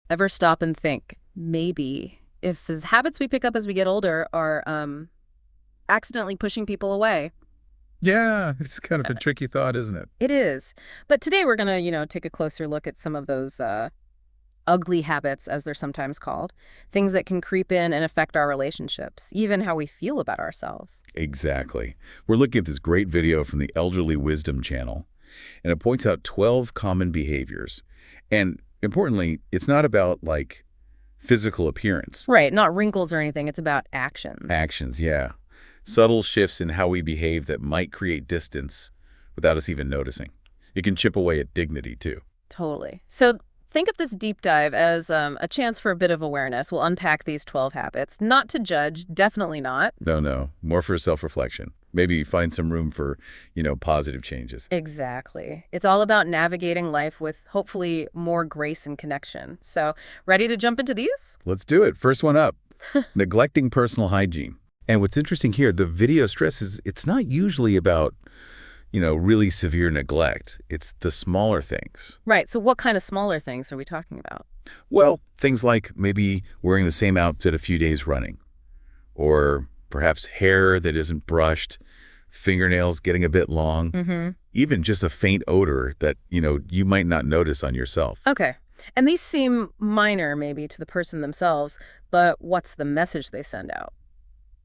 Ever stop and think, maybe, if the habits we pick up as we get older are accidentally pushing people away? Yeah, it's kind of a tricky thought, isn't it? It is. But today we're going to, take a closer look at some of those ugly habits, as they're sometimes called, things that can creep in and affect our relationships, even how we feel about ourselves. Exactly. We're looking at this great video from the Elderly Wisdom channel, and it points out 12 common behaviors. And importantly, it's not about, like, physical appearance. Right, not wrinkles or anything. It's about actions. Actions, yeah. Subtle shifts in how we behave that might create distance without us even noticing. It can chip away at dignity, too. Totally. So think of this deep dive as a chance for a bit of awareness. We'll unpack these 12 habits. Not to judge, definitely not. No. More for self-reflection. Maybe find some room for, positive changes. Exactly. It's all about navigating life with hopefully more grace and connection. So, ready to jump into these? Let's do it. First one up. Neglecting personal hygiene. And what's interesting here, the video stresses it's not usually about, really severe neglect. It's the smaller things. Right. So what kind of smaller things are we talking about? Well, things like maybe wearing the same outfit a few days running, or perhaps hair that isn't brushed, fingernails getting a bit long, even just a faint odor that, you might not notice on yourself. Okay. And these seem minor maybe to the person themselves, but what's the message they send out?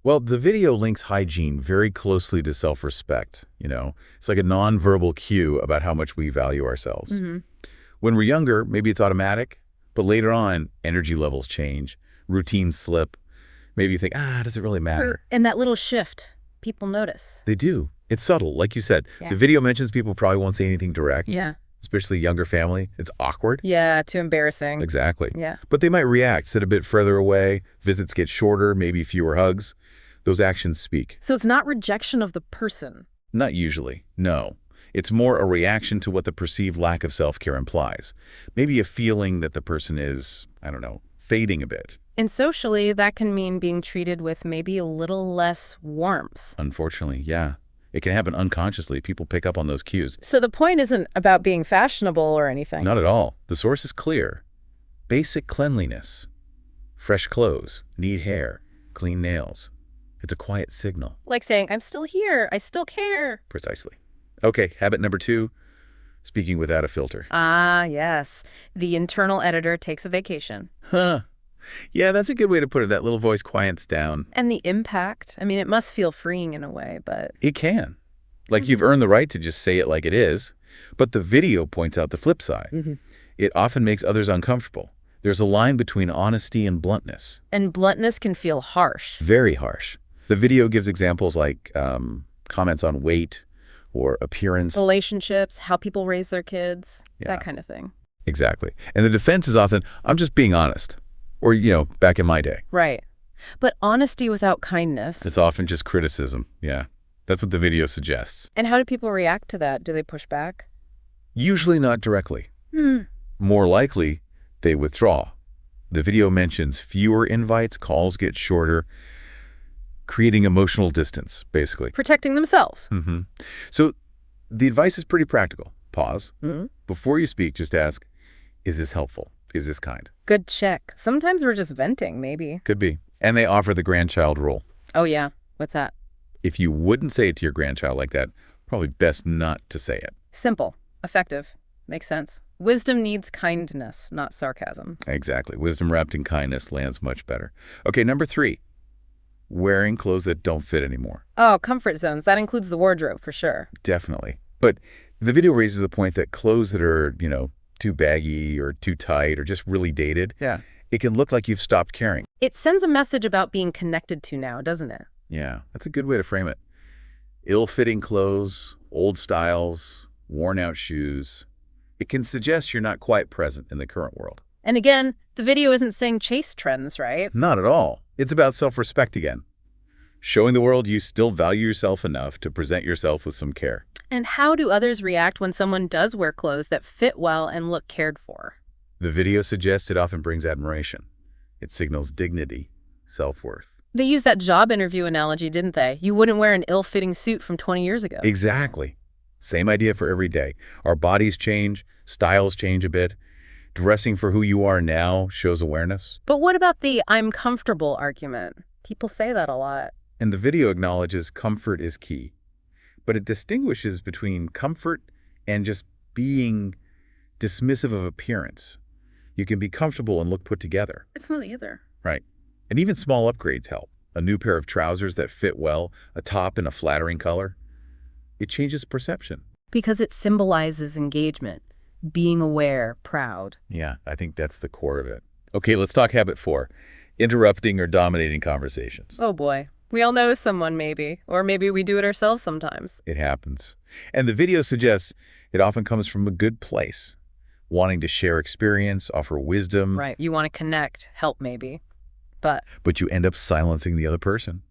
Well, the video links hygiene very closely to self-respect, It's like a nonverbal cue about how much we value ourselves. When we're younger, maybe it's automatic, but later on, energy levels change, routines slip. Maybe you think, does it really matter? And that little shift, people notice. They do. It's subtle, like you said. Yeah. The video mentions people probably won't say anything direct. Yeah. Especially younger family. It's awkward. Yeah, too embarrassing. Exactly. Yeah. But they might react, sit a bit further away, visits get shorter, maybe fewer hugs. Those actions speak. So it's not rejection of the person. Not usually, no. It's more a reaction to what the perceived lack of self-care implies. Maybe a feeling that the person is, fading a bit. And socially, that can mean being treated with maybe a little less warmth. Unfortunately, yeah. It can happen unconsciously. People pick up on those cues. So the point isn't about being fashionable or anything. Not at all. The source is clear. Basic cleanliness. Fresh clothes, neat hair, clean nails. It's a quiet signal. Like saying, I'm still here. I still care. Precisely. Okay, habit number 2, speaking without a filter. Ah, yes. The internal editor takes a vacation. Huh. Yeah, that's a good way to put it. That little voice quiets down. And the impact, it must feel freeing in a way, but... It can. Like you've earned the right to just say it like it is. But the video points out the flip side. It often makes others uncomfortable. There's a line between honesty and bluntness. And bluntness can feel harsh. Very harsh. The video gives examples like comments on weight or appearance. Relationships, how people raise their kids, Yeah. that kind of thing. Exactly. And the defense is often, I'm just being honest. Or, back in my day. Right. But honesty without kindness. It's often just criticism. Yeah. That's what the video suggests. And how do people react to that? Do they push back? Usually not directly. More likely, they withdraw. The video mentions fewer invites, calls get shorter, creating emotional distance, basically. Protecting themselves. So the advice is pretty practical. Pause. Before you speak, just ask, is this helpful? Is this kind? Good check. Sometimes we're just venting, maybe. Could be. And they offer the grandchild rule. Oh, yeah. What's that? If you wouldn't say it to your grandchild like that, probably best not to say it. Simple. Effective. Makes sense. Wisdom needs kindness, not sarcasm. Exactly. Wisdom wrapped in kindness lands much better. Okay, number 3. Wearing clothes that don't fit anymore. Oh, comfort zones. That includes the wardrobe, for sure. Definitely. But the video raises the point that clothes that are, too baggy or too tight or just really dated, it can look like you've stopped caring. It sends a message about being connected to now, doesn't it? Yeah, that's a good way to frame it. Ill-fitting clothes, old styles, worn-out shoes. It can suggest you're not quite present in the current world. And again, the video isn't saying chase trends, right? Not at all. It's about self-respect again. Showing the world you still value yourself enough to present yourself with some care. And how do others react when someone does wear clothes that fit well and look cared for? The video suggests it often brings admiration. It signals dignity, self-worth. They used that job interview analogy, didn't they? You wouldn't wear an ill-fitting suit from 20 years ago. Exactly. Same idea for every day. Our bodies change, styles change a bit. Dressing for who you are now shows awareness. But what about the "I'm comfortable" argument? People say that a lot. And the video acknowledges comfort is key. But it distinguishes between comfort and just being dismissive of appearance. You can be comfortable and look put together. It's not either. Right. And even small upgrades help. A new pair of trousers that fit well, a top in a flattering color. It changes perception. Because it symbolizes engagement, being aware, proud. Yeah, I think that's the core of it. Okay, let's talk habit 4. Interrupting or dominating conversations. Oh boy. We all know someone maybe, or maybe we do it ourselves sometimes. It happens. And the video suggests it often comes from a good place. Wanting to share experience, offer wisdom. Right. You want to connect, help maybe. But you end up silencing the other person.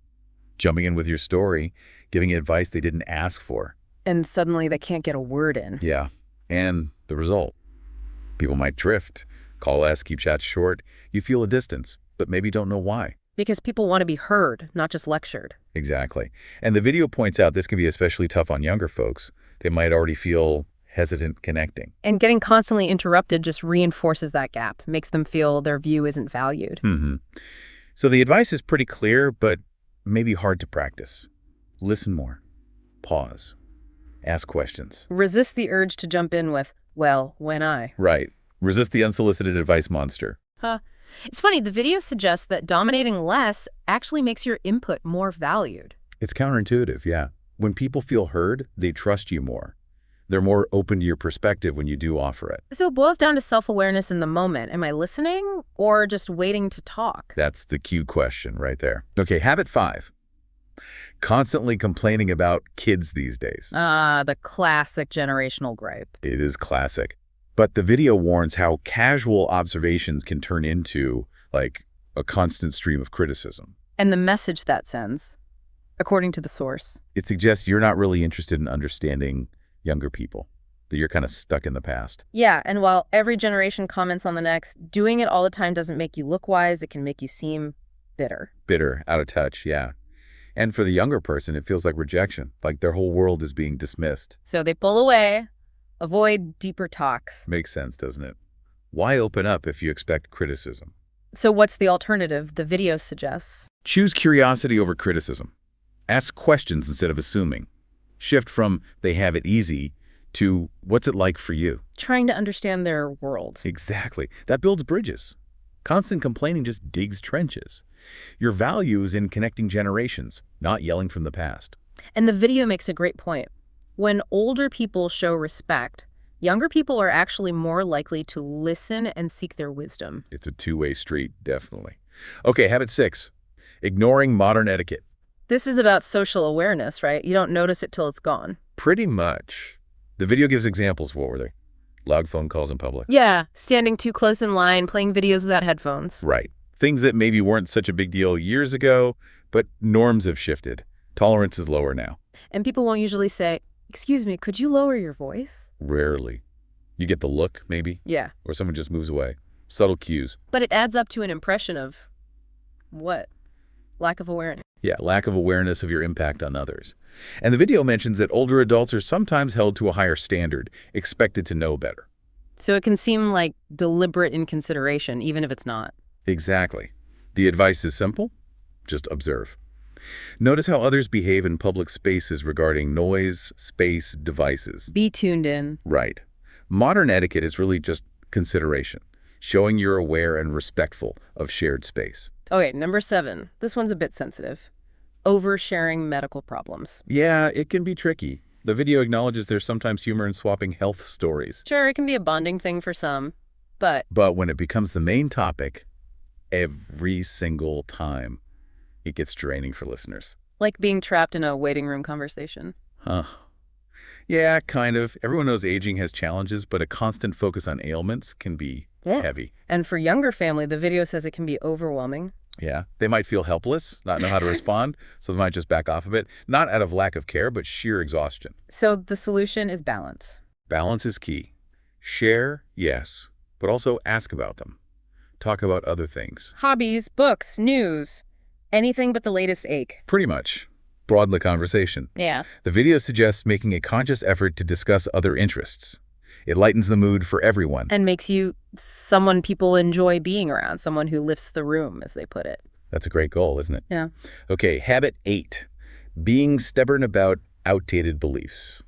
Jumping in with your story, giving advice they didn't ask for. and suddenly they can't get a word in. Yeah. And the result? People might drift, call less, keep chats short. You feel a distance, but maybe don't know why. Because people want to be heard, not just lectured. Exactly. And the video points out this can be especially tough on younger folks. They might already feel hesitant connecting. And getting constantly interrupted just reinforces that gap, makes them feel their view isn't valued. So the advice is pretty clear, but maybe hard to practice. Listen more. Pause. Ask questions. Resist the urge to jump in with, well, when I. Right. Resist the unsolicited advice monster. It's funny, the video suggests that dominating less actually makes your input more valued. It's counterintuitive, yeah. When people feel heard, they trust you more. They're more open to your perspective when you do offer it. So it boils down to self-awareness in the moment. Am I listening or just waiting to talk? That's the cue question right there. Okay, habit 5. Constantly complaining about kids these days. The classic generational gripe. It is classic. But the video warns how casual observations can turn into, like, a constant stream of criticism. And the message that sends, according to the source. It suggests you're not really interested in understanding younger people, that you're kind of stuck in the past. Yeah, and while every generation comments on the next, doing it all the time doesn't make you look wise. It can make you seem bitter. Bitter, out of touch, yeah. And for the younger person, it feels like rejection, like their whole world is being dismissed. So they pull away, avoid deeper talks. Makes sense, doesn't it? Why open up if you expect criticism? So what's the alternative the video suggests? Choose curiosity over criticism. Ask questions instead of assuming. Shift from they have it easy to what's it like for you? Trying to understand their world. Exactly. That builds bridges. Constant complaining just digs trenches. Your value is in connecting generations, not yelling from the past. And the video makes a great point. When older people show respect, younger people are actually more likely to listen and seek their wisdom. It's a two-way street, definitely. Okay, habit 6. Ignoring modern etiquette. This is about social awareness, right? You don't notice it till it's gone. Pretty much. The video gives examples. What were they? Loud phone calls in public. Yeah, standing too close in line, playing videos without headphones. Right. Things that maybe weren't such a big deal years ago, but norms have shifted. Tolerance is lower now. And people won't usually say, "Excuse me, could you lower your voice?" Rarely. You get the look, maybe, Yeah. or someone just moves away. Subtle cues. But it adds up to an impression of what? Lack of awareness. Yeah, lack of awareness of your impact on others. And the video mentions that older adults are sometimes held to a higher standard, expected to know better. So it can seem like deliberate inconsideration, even if it's not. Exactly. The advice is simple. Just observe. Notice how others behave in public spaces regarding noise, space, devices. Be tuned in. Right. Modern etiquette is really just consideration, showing you're aware and respectful of shared space. Okay, number 7. This one's a bit sensitive. Oversharing medical problems. Yeah, it can be tricky. The video acknowledges there's sometimes humor in swapping health stories. Sure, it can be a bonding thing for some, but But when it becomes the main topic, every single time, it gets draining for listeners. like being trapped in a waiting room conversation. Huh. Yeah, kind of. Everyone knows aging has challenges, but a constant focus on ailments can be heavy. And for younger family, the video says it can be overwhelming. Yeah, they might feel helpless, not know how to respond, so they might just back off a bit. Not out of lack of care, but sheer exhaustion. So the solution is balance. Balance is key. Share, yes, but also ask about them. Talk about other things. Hobbies, books, news, anything but the latest ache. Pretty much. Broaden the conversation. Yeah. The video suggests making a conscious effort to discuss other interests. It lightens the mood for everyone. And makes you someone people enjoy being around, someone who lifts the room, as they put it. That's a great goal, isn't it? Yeah. Okay, habit 8. Being stubborn about outdated beliefs.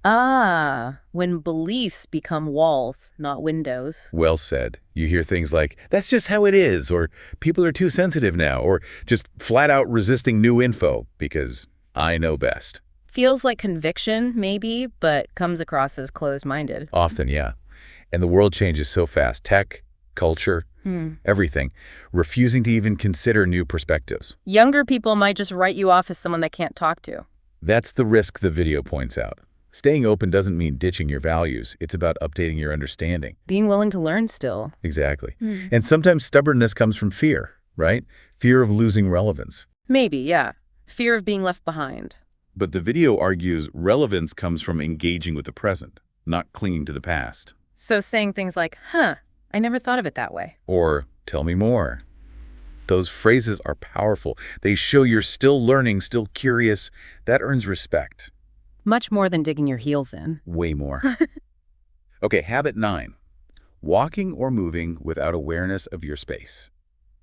When beliefs become walls, not windows. Well said. You hear things like, that's just how it is, or people are too sensitive now, or just flat out resisting new info because I know best. Feels like conviction, maybe, but comes across as closed-minded. Often, yeah. And the world changes so fast. Tech, culture, everything. Refusing to even consider new perspectives. Younger people might just write you off as someone they can't talk to. That's the risk the video points out. Staying open doesn't mean ditching your values. It's about updating your understanding. Being willing to learn still. Exactly. And sometimes stubbornness comes from fear, right? Fear of losing relevance. Maybe, yeah. Fear of being left behind. But the video argues relevance comes from engaging with the present, not clinging to the past. So saying things like, I never thought of it that way. Or, tell me more. Those phrases are powerful. They show you're still learning, still curious. That earns respect. Much more than digging your heels in. Way more. Okay, habit 9. Walking or moving without awareness of your space.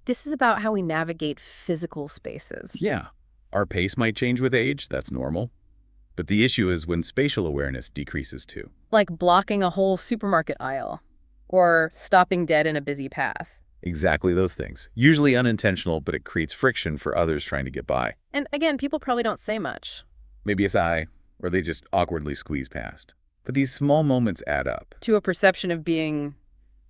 This is about how we navigate physical spaces. Yeah, our pace might change with age. That's normal. But the issue is when spatial awareness decreases too. Like blocking a whole supermarket aisle. Or stopping dead in a busy path. Exactly those things. Usually unintentional, but it creates friction for others trying to get by. And again, people probably don't say much. Maybe a sigh, or they just awkwardly squeeze past. But these small moments add up. To a perception of being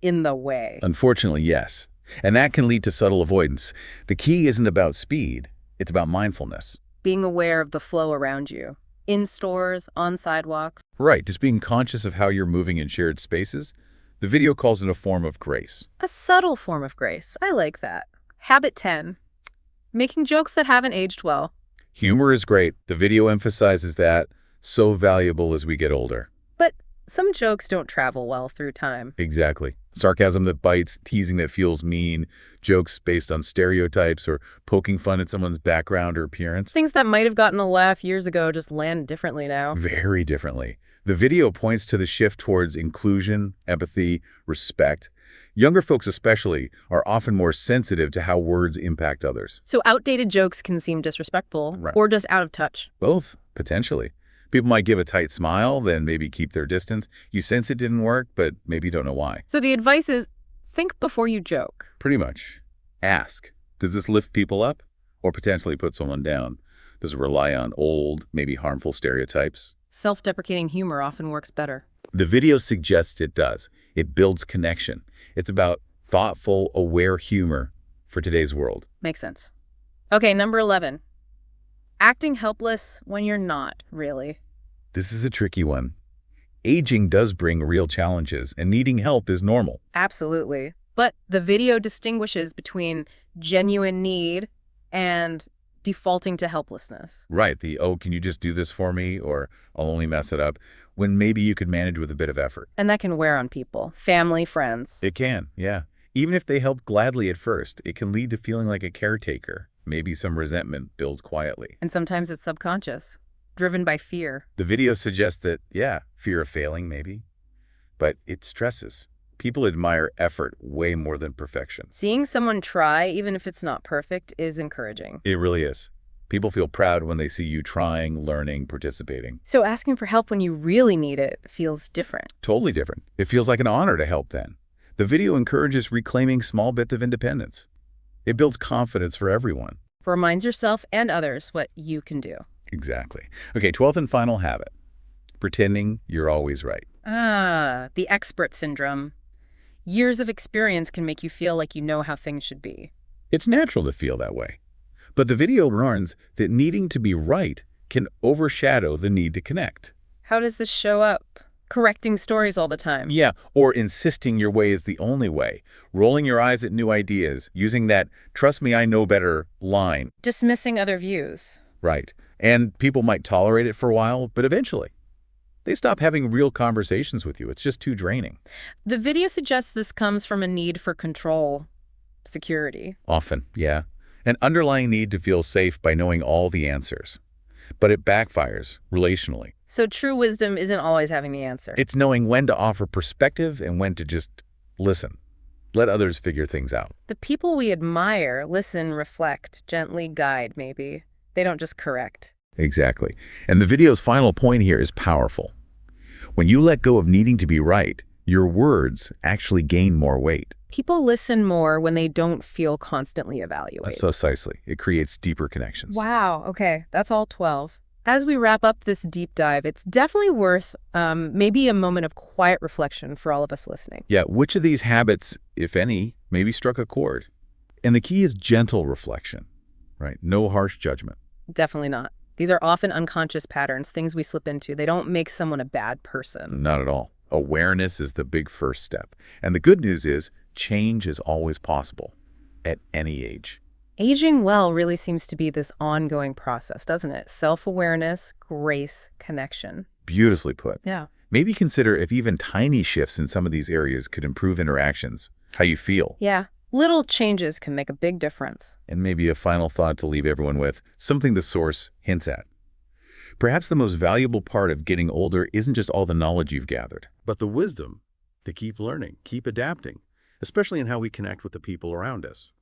in the way. Unfortunately, yes. And that can lead to subtle avoidance. The key isn't about speed, it's about mindfulness. Being aware of the flow around you. In stores, on sidewalks. Right, just being conscious of how you're moving in shared spaces. The video calls it a form of grace. A subtle form of grace. I like that. Habit 10. Making jokes that haven't aged well. Humor is great. The video emphasizes that. So valuable as we get older. But some jokes don't travel well through time. Exactly. Sarcasm that bites, teasing that feels mean, jokes based on stereotypes, or poking fun at someone's background or appearance. Things that might have gotten a laugh years ago just land differently now. Very differently. The video points to the shift towards inclusion, empathy, respect. Younger folks especially are often more sensitive to how words impact others. So outdated jokes can seem disrespectful Right. or just out of touch. Both, potentially. People might give a tight smile, then maybe keep their distance. You sense it didn't work, but maybe you don't know why. So the advice is, think before you joke. Pretty much. Ask, does this lift people up or potentially put someone down? Does it rely on old, maybe harmful stereotypes? Self-deprecating humor often works better. The video suggests it does. It builds connection. It's about thoughtful, aware humor for today's world. Makes sense. Okay, number 11. Acting helpless when you're not, really. This is a tricky one. Aging does bring real challenges, and needing help is normal. Absolutely. But the video distinguishes between genuine need and defaulting to helplessness. Right, oh, can you just do this for me, or I'll only mess it up, when maybe you could manage with a bit of effort. And that can wear on people, family, friends. It can, yeah. Even if they help gladly at first, it can lead to feeling like a caretaker. Maybe some resentment builds quietly. And sometimes it's subconscious, driven by fear. The video suggests that, yeah, fear of failing maybe, but it stresses. People admire effort way more than perfection. Seeing someone try, even if it's not perfect, is encouraging. It really is. People feel proud when they see you trying, learning, participating. So asking for help when you really need it feels different. Totally different. It feels like an honor to help then. The video encourages reclaiming small bits of independence. It builds confidence for everyone. Reminds yourself and others what you can do. Exactly. Okay, 12th and final habit. Pretending you're always right. The expert syndrome. Years of experience can make you feel like you know how things should be. It's natural to feel that way. But the video warns that needing to be right can overshadow the need to connect. How does this show up? Correcting stories all the time. Yeah, or insisting your way is the only way. Rolling your eyes at new ideas, using that "trust me, I know better" line. Dismissing other views. Right. And people might tolerate it for a while, but eventually they stop having real conversations with you. It's just too draining. The video suggests this comes from a need for control, security. Often, yeah. An underlying need to feel safe by knowing all the answers. But it backfires relationally. So true wisdom isn't always having the answer. It's knowing when to offer perspective and when to just listen. Let others figure things out. The people we admire listen, reflect, gently guide, maybe. They don't just correct. Exactly. And the video's final point here is powerful. When you let go of needing to be right, your words actually gain more weight. People listen more when they don't feel constantly evaluated. So precisely. It creates deeper connections. Wow, okay, that's all 12. As we wrap up this deep dive, it's definitely worth maybe a moment of quiet reflection for all of us listening. Yeah, which of these habits, if any, maybe struck a chord? And the key is gentle reflection, right? No harsh judgment. Definitely not. These are often unconscious patterns, things we slip into. They don't make someone a bad person. Not at all. Awareness is the big first step. And the good news is change is always possible at any age. Aging well really seems to be this ongoing process, doesn't it? Self-awareness, grace, connection. Beautifully put. Yeah. Maybe consider if even tiny shifts in some of these areas could improve interactions, how you feel. Yeah. Little changes can make a big difference. And maybe a final thought to leave everyone with, something the source hints at. Perhaps the most valuable part of getting older isn't just all the knowledge you've gathered, but the wisdom to keep learning, keep adapting, especially in how we connect with the people around us.